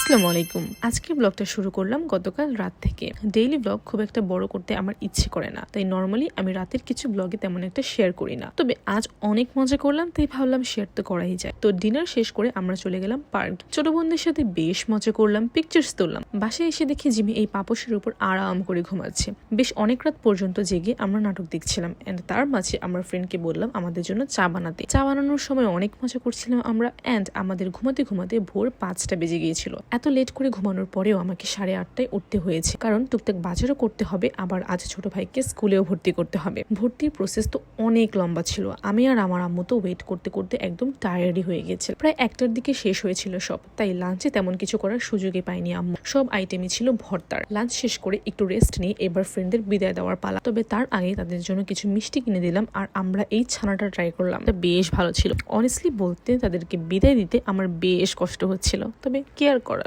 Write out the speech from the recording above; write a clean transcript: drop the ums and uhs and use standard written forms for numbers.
আসসালামু আলাইকুম। আজকের ব্লগটা শুরু করলাম গতকাল রাত থেকে। ডেইলি ব্লগ খুব একটা বড় করতে আমার ইচ্ছে করে না, তাই নর্মালি আমি রাতের কিছু ব্লগে তেমন একটা শেয়ার করি না। তবে আজ অনেক মজা করলাম, তাই ভাবলাম শেয়ার তো করাই যায়। তো ডিনার শেষ করে আমরা চলে গেলাম পার্ক। ছোট বোনদের সাথে বেশ মজা করলাম, পিকচার্স তুললাম। বাসায় এসে দেখি জিমি এই পাপোশের উপর আরাম করে ঘুমাচ্ছে। বেশ অনেক রাত পর্যন্ত জেগে আমরা নাটক দেখছিলাম। এন্ড তার মাঝে আমার ফ্রেন্ডকে বললাম আমাদের জন্য চা বানাতে। চা বানানোর সময় অনেক মজা করছিলাম আমরা। এন্ড আমাদের ঘুমাতে ঘুমাতে ভোর 5টা বেজে গিয়েছিল। এত লেট করে ঘুমানোর পরেও আমাকে 8:30টায় উঠতে হয়েছে, কারণ টুকটাক বাজারও করতে হবে, আবার আজ ছোট ভাইকে স্কুলেও ভর্তি করতে হবে। ভর্তির প্রসেস তো অনেক লম্বা ছিল। আমি আর আমার আম্মু তো ওয়েট করতে করতে একদম টায়ার্ডই হয়ে গেছে। প্রায় 1টার দিকে শেষ হয়েছিল সব, তাই লাঞ্চে তেমন কিছু করার সুযোগই পাইনি আম্মু। সব আইটেমই ছিল ভর্তার। লাঞ্চ শেষ করে একটু রেস্ট নিয়ে এবার ফ্রেন্ডদের বিদায় দেওয়ার পালা। তবে তার আগে তাদের জন্য কিছু মিষ্টি কিনে দিলাম, আর আমরা এই ছানাটা ট্রাই করলাম। বেশ ভালো ছিল। অনেস্টলি বলতে তাদেরকে বিদায় দিতে আমার বেশ কষ্ট হচ্ছিল, তবে কেয়ার করার।